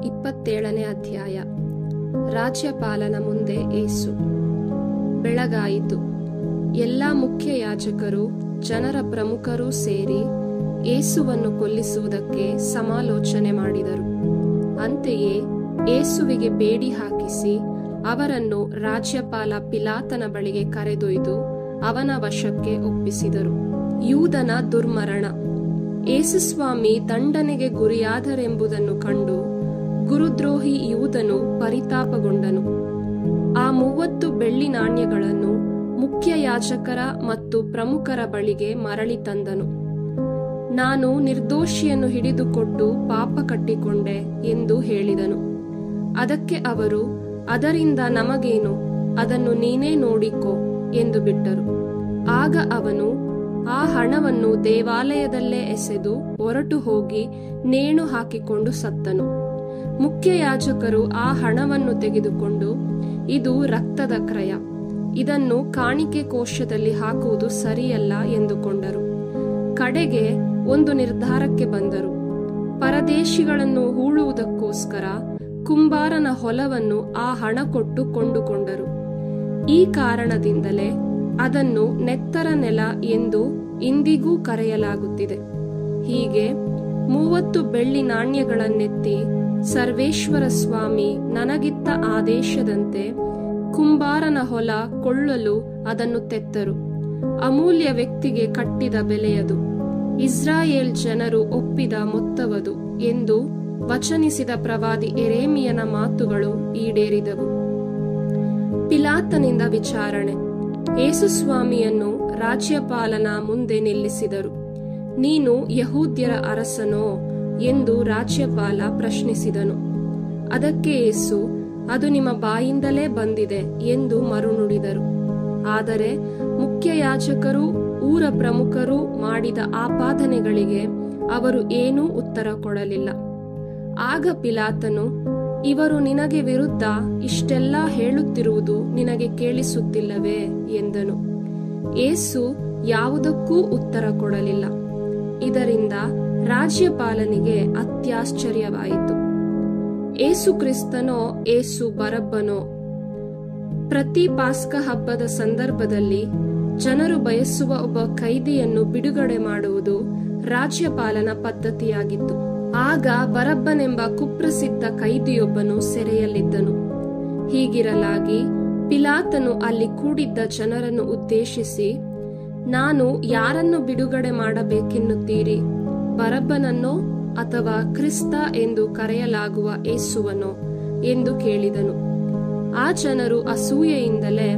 27ನೇ ಅಧ್ಯಾಯ. ರಾಜ್ಯಪಾಲನ ಮುಂದೆ ಏಸು. ಬೆಳಗಾಯಿತು. ಎಲ್ಲ ಮುಖ್ಯ ಯಾಜಕರು ಜನರ ಪ್ರಮುಖರೂ ಸೇರಿ ಏಸುವನ್ನು ಕೊಲ್ಲಿಸುವುದಕ್ಕೆ ಸಮಾಲೋಚನೆ ಮಾಡಿದರು. ಅಂತೆಯೇ ಏಸುವಿಗೆ ಬೇಡಿ ಹಾಕಿಸಿ ಅವರನ್ನು ರಾಜ್ಯಪಾಲ ಪಿಲಾತನ ಬಳಿಗೆ ಕರೆದೊಯ್ದು ಅವನ ವಶಕ್ಕೆ ಒಪ್ಪಿಸಿದರು. ಯೂದನ ದುರ್ಮರಣ. ಏಸುಸ್ವಾಮಿ ದಂಡನೆಗೆ ಗುರಿಯಾದರೆಂಬುದನ್ನು ಕಂಡು ಗುರುದ್ರೋಹಿ ಯೂದನು ಪರಿತಾಪಗೊಂಡನು. ಆ 30 ಬೆಳ್ಳಿ ನಾಣ್ಯಗಳನ್ನು ಮುಖ್ಯ ಯಾಜಕರ ಮತ್ತು ಪ್ರಮುಖರ ಬಳಿಗೆ ಮರಳಿ ತಂದನು. ನಾನು ನಿರ್ದೋಷಿಯನ್ನು ಹಿಡಿದುಕೊಟ್ಟು ಪಾಪ ಕಟ್ಟಿಕೊಂಡೆ ಎಂದು ಹೇಳಿದನು. ಅದಕ್ಕೆ ಅವರು, ಅದರಿಂದ ನಮಗೇನು, ಅದನ್ನು ನೀನೇ ನೋಡಿಕೋ ಎಂದು ಬಿಟ್ಟರು. ಆಗ ಅವನು ಆ ಹಣವನ್ನು ದೇವಾಲಯದಲ್ಲೇ ಎಸೆದು ಹೊರಟು ಹೋಗಿ ನೇಣು ಹಾಕಿಕೊಂಡು ಸತ್ತನು. ಮುಖ್ಯ ಯಾಜಕರು ಆ ಹಣವನ್ನು ತೆಗೆದುಕೊಂಡು, ಇದು ರಕ್ತದ ಕ್ರಯ, ಇದನ್ನು ಕಾಣಿಕೆ ಕೋಶದಲ್ಲಿ ಹಾಕುವುದು ಸರಿಯಲ್ಲ ಎಂದುಕೊಂಡರು. ಕಡೆಗೆ ಒಂದು ನಿರ್ಧಾರಕ್ಕೆ ಬಂದರು. ಪರದೇಶಿಗಳನ್ನು ಹೂಳುವುದಕ್ಕೋಸ್ಕರ ಕುಂಬಾರನ ಹೊಲವನ್ನು ಆ ಹಣ ಕೊಟ್ಟು ಕೊಂಡುಕೊಂಡರು. ಈ ಕಾರಣದಿಂದಲೇ ಅದನ್ನು ನೆತ್ತರ ನೆಲ ಎಂದು ಇಂದಿಗೂ ಕರೆಯಲಾಗುತ್ತಿದೆ. ಹೀಗೆ 30 ಬೆಳ್ಳಿ ನಾಣ್ಯಗಳನ್ನೆತ್ತಿ ಸರ್ವೇಶ್ವರ ಸ್ವಾಮಿ ನನಗಿತ್ತ ಆದೇಶದಂತೆ ಕುಂಬಾರನ ಹೊಲ ಕೊಳ್ಳಲು ಅದನ್ನು ತೆತ್ತರು. ಅಮೂಲ್ಯ ವ್ಯಕ್ತಿಗೆ ಕಟ್ಟಿದ ಬೆಲೆಯದು, ಇಸ್ರಾಯೇಲ್ ಜನರು ಒಪ್ಪಿದ ಮೊತ್ತವದು ಎಂದು ವಚನಿಸಿದ ಪ್ರವಾದಿ ಯೆರೆಮೀಯನ ಮಾತುಗಳು ಈಡೇರಿದವು. ಪಿಲಾತನಿಂದ ವಿಚಾರಣೆ. ಏಸುಸ್ವಾಮಿಯನ್ನು ರಾಜ್ಯಪಾಲನ ಮುಂದೆ ನಿಲ್ಲಿಸಿದರು. ನೀನು ಯಹೂದ್ಯರ ಅರಸನೋ ಎಂದು ರಾಜ್ಯಪಾಲ ಪ್ರಶ್ನಿಸಿದನು. ಅದಕ್ಕೆ ಏಸು, ಅದು ನಿಮ್ಮ ಬಾಯಿಂದಲೇ ಬಂದಿದೆ ಎಂದು ಮರುನುಡಿದರು. ಆದರೆ ಮುಖ್ಯ ಯಾಜಕರು ಊರ ಪ್ರಮುಖರು ಮಾಡಿದ ಆಪಾದನೆಗಳಿಗೆ ಅವರು ಏನೂ ಉತ್ತರ ಕೊಡಲಿಲ್ಲ. ಆಗ ಪಿಲಾತನು, ಇವರು ನಿನಗೆ ವಿರುದ್ಧ ಇಷ್ಟೆಲ್ಲ ಹೇಳುತ್ತಿರುವುದು ನಿನಗೆ ಕೇಳಿಸುತ್ತಿಲ್ಲವೇ ಎಂದನು. ಏಸು ಯಾವುದಕ್ಕೂ ಉತ್ತರ ಕೊಡಲಿಲ್ಲ. ಇದರಿಂದ ರಾಜ್ಯಪಾಲನಿಗೆ ಅತ್ಯಾಶ್ಚರ್ಯವಾಯಿತು. ಏಸು ಕ್ರಿಸ್ತನೋ ಏಸು ಬರಬ್ಬನೋ? ಪ್ರತಿ ಪಾಸ್ಕ ಹಬ್ಬದ ಸಂದರ್ಭದಲ್ಲಿ ಜನರು ಬಯಸುವ ಒಬ್ಬ ಕೈದಿಯನ್ನು ಬಿಡುಗಡೆ ಮಾಡುವುದು ರಾಜ್ಯಪಾಲನ ಪದ್ಧತಿಯಾಗಿತ್ತು. ಆಗ ಬರಬ್ಬನೆಂಬ ಕುಪ್ರಸಿದ್ಧ ಕೈದಿಯೊಬ್ಬನು ಸೆರೆಯಲ್ಲಿದ್ದನು. ಹೀಗಿರಲಾಗಿ ಪಿಲಾತನು ಅಲ್ಲಿ ಕೂಡಿದ್ದ ಜನರನ್ನು ಉದ್ದೇಶಿಸಿ, ನಾನು ಯಾರನ್ನು ಬಿಡುಗಡೆ ಮಾಡಬೇಕೆನ್ನುತ್ತೀರಿ, ಬರಬ್ಬನನ್ನೋ ಅಥವಾ ಕ್ರಿಸ್ತ ಎಂದು ಕರೆಯಲಾಗುವ ಏಸುವನೋ ಎಂದು ಕೇಳಿದನು. ಆ ಜನರು ಅಸೂಯೆಯಿಂದಲೇ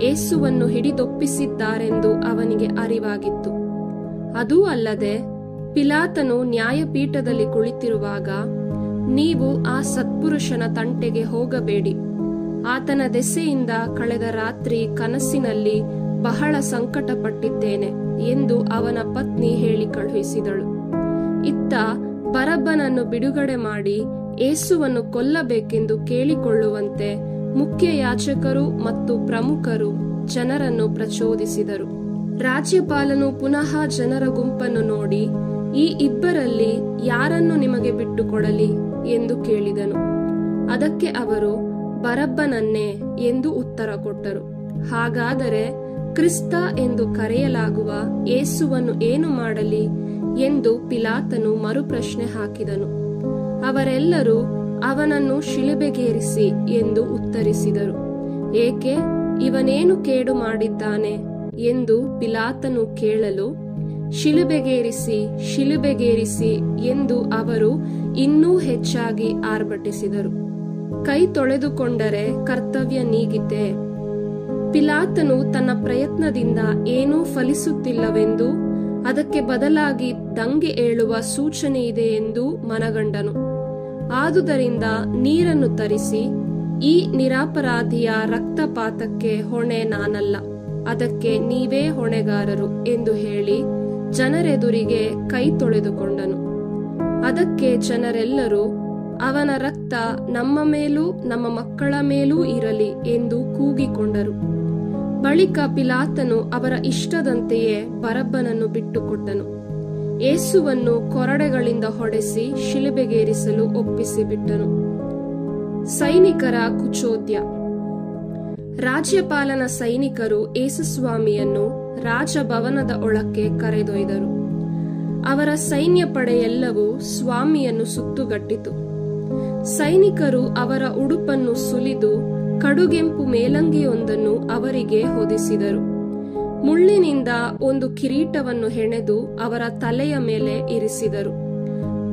ಏಸುವನ್ನು ಹಿಡಿದೊಪ್ಪಿಸಿದ್ದಾರೆಂದು ಅವನಿಗೆ ಅರಿವಾಗಿತ್ತು. ಅದೂ ಅಲ್ಲದೆ ಪಿಲಾತನು ನ್ಯಾಯಪೀಠದಲ್ಲಿ ಕುಳಿತಿರುವಾಗ, ನೀವು ಆ ಸತ್ಪುರುಷನ ತಂಟೆಗೆ ಹೋಗಬೇಡಿ, ಆತನ ದೆಸೆಯಿಂದ ಕಳೆದ ರಾತ್ರಿ ಕನಸಿನಲ್ಲಿ ಬಹಳ ಸಂಕಟಪಟ್ಟಿದ್ದೇನೆ ಎಂದು ಅವನ ಪತ್ನಿ ಹೇಳಿ ಕಳುಹಿಸಿದಳು. ಇತ್ತ ಬರಬ್ಬನನ್ನು ಬಿಡುಗಡೆ ಮಾಡಿ ಏಸುವನ್ನು ಕೊಲ್ಲಬೇಕೆಂದು ಕೇಳಿಕೊಳ್ಳುವಂತೆ ಮುಖ್ಯ ಯಾಜಕರು ಮತ್ತು ಪ್ರಮುಖರು ಜನರನ್ನು ಪ್ರಚೋದಿಸಿದರು. ರಾಜ್ಯಪಾಲನು ಪುನಃ ಜನರ ಗುಂಪನ್ನು ನೋಡಿ, ಈ ಇಬ್ಬರಲ್ಲಿ ಯಾರನ್ನು ನಿಮಗೆ ಬಿಟ್ಟುಕೊಡಲಿ ಎಂದು ಕೇಳಿದನು. ಅದಕ್ಕೆ ಅವರು, ಬರಬ್ಬನನ್ನೇ ಎಂದು ಉತ್ತರ ಕೊಟ್ಟರು. ಹಾಗಾದರೆ ಕ್ರಿಸ್ತ ಎಂದು ಕರೆಯಲಾಗುವ ಏಸುವನ್ನು ಏನು ಮಾಡಲಿ ಎಂದು ಪಿಲಾತನು ಮರುಪ್ರಶ್ನೆ ಹಾಕಿದನು. ಅವರೆಲ್ಲರೂ ಅವನನ್ನು ಶಿಲುಬೆಗೇರಿಸಿ ಎಂದು ಉತ್ತರಿಸಿದರು. ಏಕೆ, ಇವನೇನು ಕೇಡು ಮಾಡಿದ್ದಾನೆ ಎಂದು ಪಿಲಾತನು ಕೇಳಲು, ಶಿಲುಬೆಗೇರಿಸಿ ಶಿಲುಬೆಗೇರಿಸಿ ಎಂದು ಅವರು ಇನ್ನೂ ಹೆಚ್ಚಾಗಿ ಆರ್ಭಟಿಸಿದರು. ಕೈ ತೊಳೆದುಕೊಂಡರೆ ಕರ್ತವ್ಯ ನೀಗಿತೆ. ಪಿಲಾತನು ತನ್ನ ಪ್ರಯತ್ನದಿಂದ ಏನೂ ಫಲಿಸುತ್ತಿಲ್ಲವೆಂದು, ಅದಕ್ಕೆ ಬದಲಾಗಿ ದಂಗೆ ಏಳುವ ಸೂಚನೆ ಇದೆ ಎಂದು ಮನಗಂಡನು. ಆದುದರಿಂದ ನೀರನ್ನು ತರಿಸಿ, ಈ ನಿರಪರಾಧಿಯ ರಕ್ತಪಾತಕ್ಕೆ ಹೊಣೆ ನಾನಲ್ಲ, ಅದಕ್ಕೆ ನೀವೇ ಹೊಣೆಗಾರರು ಎಂದು ಹೇಳಿ ಜನರೆದುರಿಗೆ ಕೈ ತೊಳೆದುಕೊಂಡನು. ಅದಕ್ಕೆ ಜನರೆಲ್ಲರೂ, ಅವನ ರಕ್ತ ನಮ್ಮ ಮೇಲೂ ನಮ್ಮ ಮಕ್ಕಳ ಮೇಲೂ ಇರಲಿ ಎಂದು ಕೂಗಿಕೊಂಡರು. ಬಳಿಕ ಪಿಲಾತನು ಅವರ ಇಷ್ಟದಂತೆಯೇ ಬರಬ್ಬನನ್ನು ಬಿಟ್ಟುಕೊಟ್ಟನು. ಯೇಸುವನ್ನು ಕೊರಡೆಗಳಿಂದ ಹೊಡೆಸಿ ಶಿಲುಬೆಗೇರಿಸಲು ಒಪ್ಪಿಸಿಬಿಟ್ಟನು. ಸೈನಿಕರ ಕುಚೋದ್ಯ. ರಾಜ್ಯಪಾಲನ ಸೈನಿಕರು ಯೇಸುಸ್ವಾಮಿಯನ್ನು ರಾಜಭವನದ ಒಳಕ್ಕೆ ಕರೆದೊಯ್ದರು. ಅವರ ಸೈನ್ಯ ಪಡೆಯೆಲ್ಲವೂ ಸ್ವಾಮಿಯನ್ನು ಸುತ್ತುಗಟ್ಟಿತು. ಸೈನಿಕರು ಅವರ ಉಡುಪನ್ನು ಸುಲಿದು ಕಡುಗೆಂಪು ಮೇಲಂಗಿಯೊಂದನ್ನು ಅವರಿಗೆ ಹೊದಿಸಿದರು. ಮುಳ್ಳಿನಿಂದ ಒಂದು ಕಿರೀಟವನ್ನು ಹೆಣೆದು ಅವರ ತಲೆಯ ಮೇಲೆ ಇರಿಸಿದರು.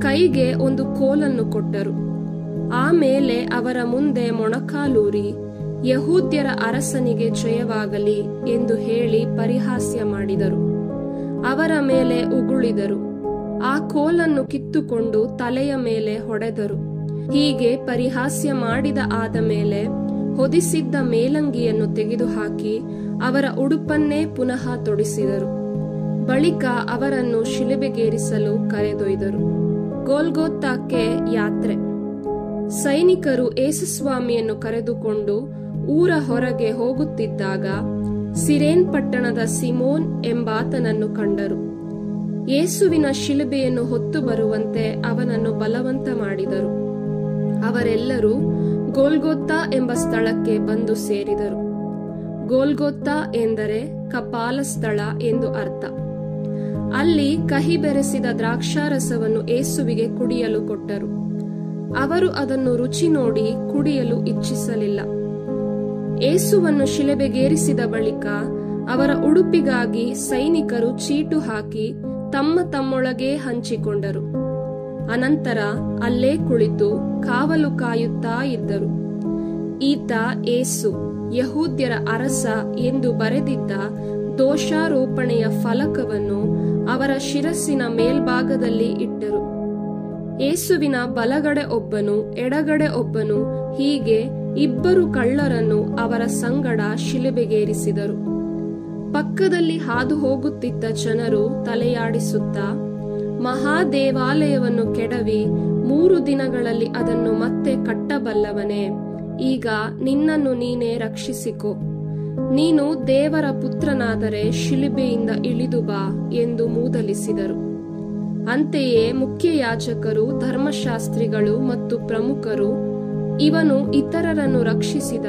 ಕೈಗೆ ಒಂದು ಕೋಲನ್ನು ಕೊಟ್ಟರು. ಆಮೇಲೆ ಅವರ ಮುಂದೆ ಮೊಣಕಾಲೂರಿ, ಯಹೂದ್ಯರ ಅರಸನಿಗೆ ಜಯವಾಗಲಿ ಎಂದು ಹೇಳಿ ಪರಿಹಾಸ್ಯ ಮಾಡಿದರು. ಅವರ ಮೇಲೆ ಉಗುಳಿದರು. ಆ ಕೋಲನ್ನು ಕಿತ್ತುಕೊಂಡು ತಲೆಯ ಮೇಲೆ ಹೊಡೆದರು. ಹೀಗೆ ಪರಿಹಾಸ್ಯ ಮಾಡಿದ ಆದ ಮೇಲೆ ಹೊದಿಸಿದ್ದ ಮೇಲಂಗಿಯನ್ನು ತೆಗೆದುಹಾಕಿ ಅವರ ಉಡುಪನ್ನೇ ಪುನಃ ತೊಡಿಸಿದರು. ಬಳಿಕ ಅವರನ್ನು ಶಿಲುಬೆಗೇರಿಸಲು ಕರೆದೊಯ್ದರು. ಗೋಲ್ಗೋಥಾಕ್ಕೆ ಯಾತ್ರೆ. ಸೈನಿಕರು ಯೇಸುಸ್ವಾಮಿಯನ್ನು ಕರೆದುಕೊಂಡು ಊರ ಹೊರಗೆ ಹೋಗುತ್ತಿದ್ದಾಗ ಸಿರೇನ್ ಪಟ್ಟಣದ ಸಿಮೋನ್ ಎಂಬಾತನನ್ನು ಕಂಡರು. ಯೇಸುವಿನ ಶಿಲುಬೆಯನ್ನು ಹೊತ್ತು ಬರುವಂತೆ ಅವನನ್ನು ಬಲವಂತ ಮಾಡಿದರು. ಅವರೆಲ್ಲರೂ ಗೋಲ್ಗೋಥಾ ಎಂಬ ಸ್ಥಳಕ್ಕೆ ಬಂದು ಸೇರಿದರು. ಗೋಲ್ಗೋಥಾ ಎಂದರೆ ಕಪಾಲ ಸ್ಥಳ ಎಂದು ಅರ್ಥ. ಅಲ್ಲಿ ಕಹಿ ಬೆರೆಸಿದ ದ್ರಾಕ್ಷಾರಸವನ್ನು ಯೇಸುವಿಗೆ ಕುಡಿಯಲು ಕೊಟ್ಟರು. ಅವರು ಅದನ್ನು ರುಚಿ ನೋಡಿ ಕುಡಿಯಲು ಇಚ್ಛಿಸಲಿಲ್ಲ. ಯೇಸುವನ್ನು ಶಿಲುಬೆಗೇರಿಸಿದ ಬಳಿಕ ಅವರ ಉಡುಪಿಗಾಗಿ ಸೈನಿಕರು ಚೀಟು ಹಾಕಿ ತಮ್ಮ ತಮ್ಮೊಳಗೆ ಹಂಚಿಕೊಂಡರು. ಅನಂತರ ಅಲ್ಲೇ ಕುಳಿತು ಕಾವಲು ಕಾಯುತ್ತಾ ಇದ್ದರು. ಈತ ಯೇಸು, ಯಹೂದ್ಯರ ಅರಸ ಎಂದು ಬರೆದಿದ್ದ ದೋಷಾರೋಪಣೆಯ ಫಲಕವನ್ನು ಅವರ ಶಿರಸ್ಸಿನ ಮೇಲ್ಭಾಗದಲ್ಲಿ ಇಟ್ಟರು. ಯೇಸುವಿನ ಬಲಗಡೆ ಒಬ್ಬನು, ಎಡಗಡೆ ಒಬ್ಬನು, ಹೀಗೆ ಇಬ್ಬರು ಕಳ್ಳರನ್ನು ಅವರ ಸಂಗಡ ಶಿಲುಬೆಗೇರಿಸಿದರು. ಪಕ್ಕದಲ್ಲಿ ಹಾದು ಹೋಗುತ್ತಿದ್ದ ಜನರು ತಲೆಯಾಡಿಸುತ್ತಾ, ಮಹಾದೇವಾಲಯವನ್ನು ಕೆಡವಿ 3 ದಿನಗಳಲ್ಲಿ ಅದನ್ನು ಮತ್ತೆ ಕಟ್ಟಬಲ್ಲವನೇ, ಈಗ ನಿನ್ನನ್ನು ನೀನೇ ರಕ್ಷಿಸಿಕೊ. ನೀನು ದೇವರ ಪುತ್ರನಾದರೆ ಶಿಲುಬೆಯಿಂದ ಇಳಿದು ಬಾ ಎಂದು ಮೂದಲಿಸಿದರು. ಅಂತೆಯೇ ಮುಖ್ಯಯಾಜಕರು, ಧರ್ಮಶಾಸ್ತ್ರಿಗಳು ಮತ್ತು ಪ್ರಮುಖರು, ಇವನು ಇತರರನ್ನು ರಕ್ಷಿಸಿದ,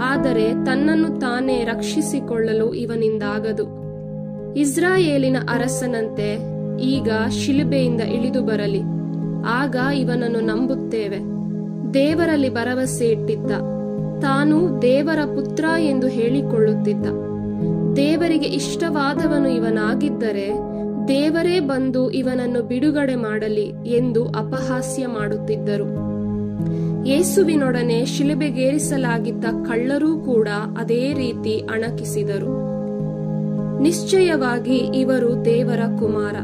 ಆದರೆ ತನ್ನನ್ನು ತಾನೇ ರಕ್ಷಿಸಿಕೊಳ್ಳಲು ಇವನಿಂದಾಗದು. ಇಸ್ರಾಯೇಲಿನ ಅರಸನಂತೆ ಈಗ ಶಿಲುಬೆಯಿಂದ ಇಳಿದು ಬರಲಿ, ಆಗ ಇವನನ್ನು ನಂಬುತ್ತೇವೆ. ದೇವರಲ್ಲಿ ಭರವಸೆ ಇಟ್ಟಿದ್ದ, ತಾನು ದೇವರ ಪುತ್ರ ಎಂದು ಹೇಳಿಕೊಳ್ಳುತ್ತಿದ್ದ. ದೇವರಿಗೆ ಇಷ್ಟವಾದವನು ಇವನಾಗಿದ್ದರೆ ದೇವರೇ ಬಂದು ಇವನನ್ನು ಬಿಡುಗಡೆ ಮಾಡಲಿ ಎಂದು ಅಪಹಾಸ್ಯ ಮಾಡುತ್ತಿದ್ದರು. ಯೇಸುವಿನೊಡನೆ ಶಿಲುಬೆಗೇರಿಸಲಾಗಿದ್ದ ಕಳ್ಳರೂ ಕೂಡ ಅದೇ ರೀತಿ ಅಣಕಿಸಿದರು. ನಿಶ್ಚಯವಾಗಿ ಇವರು ದೇವರ ಕುಮಾರ.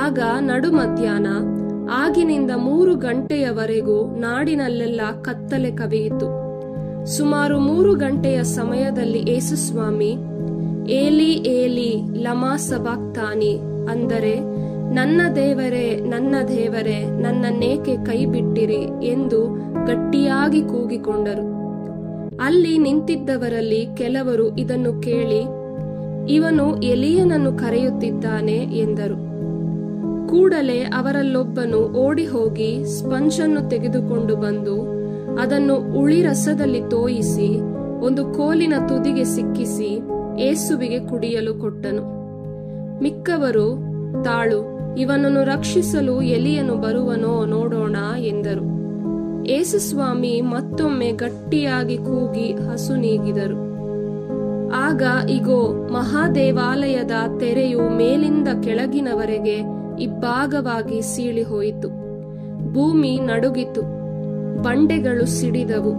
ಆಗ ನಡು ಮಧ್ಯಾಹ್ನ ಆಗಿನಿಂದ 3 ಗಂಟೆಯವರೆಗೂ ನಾಡಿನಲ್ಲೆಲ್ಲ ಕತ್ತಲೆ ಕವಿಯಿತು. ಸುಮಾರು 3 ಗಂಟೆಯ ಸಮಯದಲ್ಲಿ ಯೇಸುಸ್ವಾಮಿ, ಏಲಿ ಏಲಿ ಲಮಾ ಸಬಕ್ತಾನಿ, ಅಂದರೆ ನನ್ನ ದೇವರೇ, ನನ್ನ ದೇವರೇ, ನನ್ನನ್ನೇಕೆ ಕೈಬಿಟ್ಟಿರಿ ಎಂದು ಗಟ್ಟಿಯಾಗಿ ಕೂಗಿಕೊಂಡರು. ಅಲ್ಲಿ ನಿಂತಿದ್ದವರಲ್ಲಿ ಕೆಲವರು ಇದನ್ನು ಕೇಳಿ, ಇವನು ಎಲಿಯನನ್ನು ಕರೆಯುತ್ತಿದ್ದಾನೆ ಎಂದರು. ಕೂಡಲೇ ಅವರಲ್ಲೊಬ್ಬನು ಓಡಿ ಹೋಗಿ ಸ್ಪಂಜನ್ನು ತೆಗೆದುಕೊಂಡು ಬಂದು ಅದನ್ನು ಉಳಿರಸದಲ್ಲಿ ತೋಯಿಸಿ ಒಂದು ಕೋಲಿನ ತುದಿಗೆ ಸಿಕ್ಕಿಸಿ ಯೇಸುವಿಗೆ ಕುಡಿಯಲು ಕೊಟ್ಟನು. ಮಿಕ್ಕವರು, ತಾಳು, ಇವನನ್ನು ರಕ್ಷಿಸಲು ಎಲಿಯನು ಬರುವನೋ ನೋಡೋಣ ಎಂದರು. ಯೇಸುಸ್ವಾಮಿ ಮತ್ತೊಮ್ಮೆ ಗಟ್ಟಿಯಾಗಿ ಕೂಗಿ ಹಸು ನೀಗಿದರು. ಆಗ ಇಗೋ, ಮಹಾದೇವಾಲಯದ ತೆರೆಯು ಮೇಲಿಂದ ಕೆಳಗಿನವರೆಗೆ ಇಬ್ಬಾಗವಾಗಿ ಸೀಳಿ ಹೋಯಿತು. ಭೂಮಿ ನಡುಗಿತು, ಬಂಡೆಗಳು ಸಿಡಿದವು,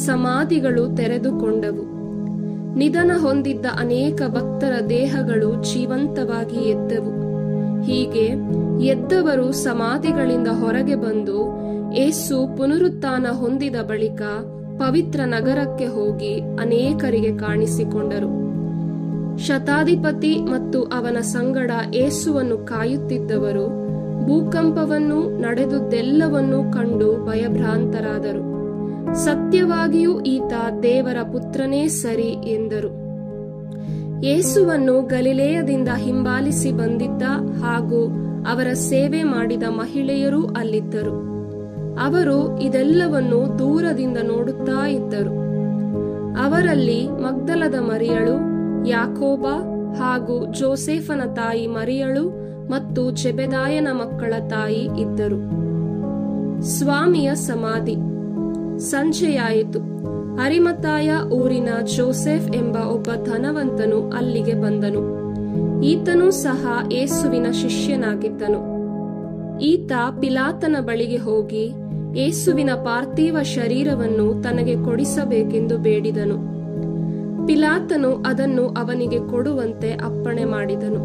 ಸಮಾಧಿಗಳು ತೆರೆದುಕೊಂಡವು. ನಿಧನ ಹೊಂದಿದ್ದ ಅನೇಕ ಭಕ್ತರ ದೇಹಗಳು ಜೀವಂತವಾಗಿ ಎದ್ದವು. ಹೀಗೆ ಎದ್ದವರು ಸಮಾಧಿಗಳಿಂದ ಹೊರಗೆ ಬಂದು ಯೇಸು ಪುನರುತ್ಥಾನ ಹೊಂದಿದ ಬಳಿಕ ಪವಿತ್ರ ನಗರಕ್ಕೆ ಹೋಗಿ ಅನೇಕರಿಗೆ ಕಾಣಿಸಿಕೊಂಡರು. ಶತಾಧಿಪತಿ ಮತ್ತು ಅವನ ಸಂಗಡ ಯೇಸುವನ್ನು ಕಾಯುತ್ತಿದ್ದವರು ಭೂಕಂಪವನ್ನು, ನಡೆದುದೆಲ್ಲವನ್ನೂ ಕಂಡು ಭಯಭ್ರಾಂತರಾದರು. ಸತ್ಯವಾಗಿಯೂ ಈತ ದೇವರ ಪುತ್ರನೇ ಸರಿ ಎಂದರು. ಯೇಸುವನ್ನು ಗಲಿಲೇಯದಿಂದ ಹಿಂಬಾಲಿಸಿ ಬಂದಿದ್ದ ಹಾಗೂ ಅವರ ಸೇವೆ ಮಾಡಿದ ಮಹಿಳೆಯರೂ ಅಲ್ಲಿದ್ದರು. ಅವರು ಇದೆಲ್ಲವನ್ನು ದೂರದಿಂದ ನೋಡುತ್ತಾ ಇದ್ದರು. ಅವರಲ್ಲಿ ಮಗ್ದಲದ ಮರಿಯಳು, ಯಾಕೋಬ ಹಾಗೂ ಜೋಸೇಫನ ತಾಯಿ ಮರಿಯಳು ಮತ್ತು ಜೆಬೆದಾಯನ ಮಕ್ಕಳ ತಾಯಿ ಇದ್ದರು. ಸ್ವಾಮಿಯ ಸಮಾಧಿ. ಸಂಜೆಯಾಯಿತು. ಅರಿಮತಾಯ ಊರಿನ ಜೋಸೆಫ್ ಎಂಬ ಒಬ್ಬ ಧನವಂತನು ಅಲ್ಲಿಗೆ ಬಂದನು. ಈತನೂ ಸಹ ಯೇಸುವಿನ ಶಿಷ್ಯನಾಗಿದ್ದನು. ಈತ ಪಿಲಾತನ ಬಳಿಗೆ ಹೋಗಿ ಯೇಸುವಿನ ಪಾರ್ಥಿವ ಶರೀರವನ್ನು ತನಗೆ ಕೊಡಿಸಬೇಕೆಂದು ಬೇಡಿದನು. ಪಿಲಾತನು ಅದನ್ನು ಅವನಿಗೆ ಕೊಡುವಂತೆ ಅಪ್ಪಣೆ ಮಾಡಿದನು.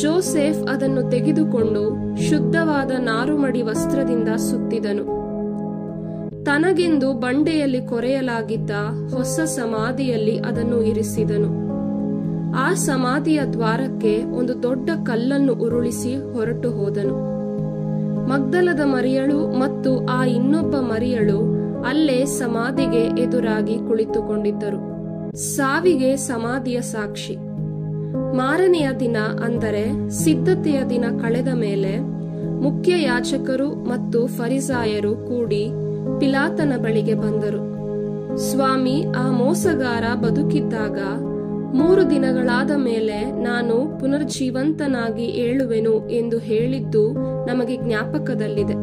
ಜೋಸೆಫ್ ಅದನ್ನು ತೆಗೆದುಕೊಂಡು ಶುದ್ಧವಾದ ನಾರುಮಡಿ ವಸ್ತ್ರದಿಂದ ಸುತ್ತಿದನು. ತನಗೆಂದು ಬಂಡೆಯಲ್ಲಿ ಕೊರೆಯಲಾಗಿದ್ದ ಹೊಸ ಸಮಾಧಿಯಲ್ಲಿ ಅದನ್ನು ಇರಿಸಿದನು. ಆ ಸಮಾಧಿಯ ದ್ವಾರಕ್ಕೆ ಒಂದು ದೊಡ್ಡ ಕಲ್ಲನ್ನು ಉರುಳಿಸಿ ಹೊರಟು ಹೋದನು. ಮಗ್ದಲದ ಮರಿಯಳು ಮತ್ತು ಆ ಇನ್ನೊಬ್ಬ ಮರಿಯಳು ಅಲ್ಲೇ ಸಮಾಧಿಗೆ ಎದುರಾಗಿ ಕುಳಿತುಕೊಂಡಿದ್ದರು. ಸಾವಿಗೆ ಸಮಾಧಿಯ ಸಾಕ್ಷಿ. ಮಾರನೆಯ ದಿನ, ಅಂದರೆ ಸಿದ್ಧತೆಯ ದಿನ ಕಳೆದ ಮೇಲೆ, ಮುಖ್ಯ ಯಾಜಕರು ಮತ್ತು ಫರಿಸಾಯರು ಕೂಡಿ ಪಿಲಾತನ ಬಳಿಗೆ ಬಂದರು. ಸ್ವಾಮಿ, ಆ ಮೋಸಗಾರ ಬದುಕಿದ್ದಾಗ 3 ದಿನಗಳಾದ ಮೇಲೆ ನಾನು ಪುನರ್ಜೀವಂತನಾಗಿ ಏಳುವೆನು ಎಂದು ಹೇಳಿದ್ದು ನಮಗೆ ಜ್ಞಾಪಕದಲ್ಲಿದೆ.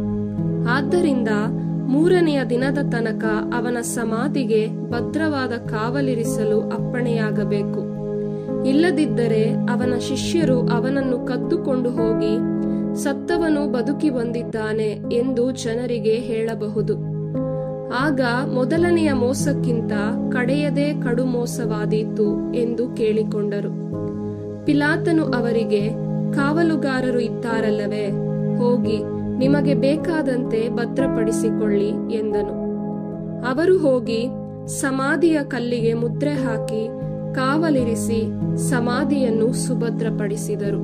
ಆದ್ದರಿಂದ 3ನೆಯ ದಿನದ ತನಕ ಅವನ ಸಮಾಧಿಗೆ ಭದ್ರವಾದ ಕಾವಲಿರಿಸಲು ಅಪ್ಪಣೆಯಾಗಬೇಕು. ಇಲ್ಲದಿದ್ದರೆ ಅವನ ಶಿಷ್ಯರು ಅವನನ್ನು ಕದ್ದುಕೊಂಡು ಹೋಗಿ ಸತ್ತವನು ಬದುಕಿ ಬಂದಿದ್ದಾನೆ ಎಂದು ಜನರಿಗೆ ಹೇಳಬಹುದು. ಆಗ ಮೊದಲನೆಯ ಮೋಸಕ್ಕಿಂತ ಕಡೆಯದೇ ಕಡು ಮೋಸವಾದೀತು ಎಂದು ಕೇಳಿಕೊಂಡರು. ಪಿಲಾತನು ಅವರಿಗೆ, ಕಾವಲುಗಾರರು ಇದ್ದಾರಲ್ಲವೇ, ಹೋಗಿ ನಿಮಗೆ ಬೇಕಾದಂತೆ ಭದ್ರಪಡಿಸಿಕೊಳ್ಳಿ ಎಂದನು. ಅವರು ಹೋಗಿ ಸಮಾಧಿಯ ಕಲ್ಲಿಗೆ ಮುದ್ರೆ ಹಾಕಿ ಕಾವಲಿರಿಸಿ ಸಮಾಧಿಯನ್ನು ಸುಭದ್ರಪಡಿಸಿದರು.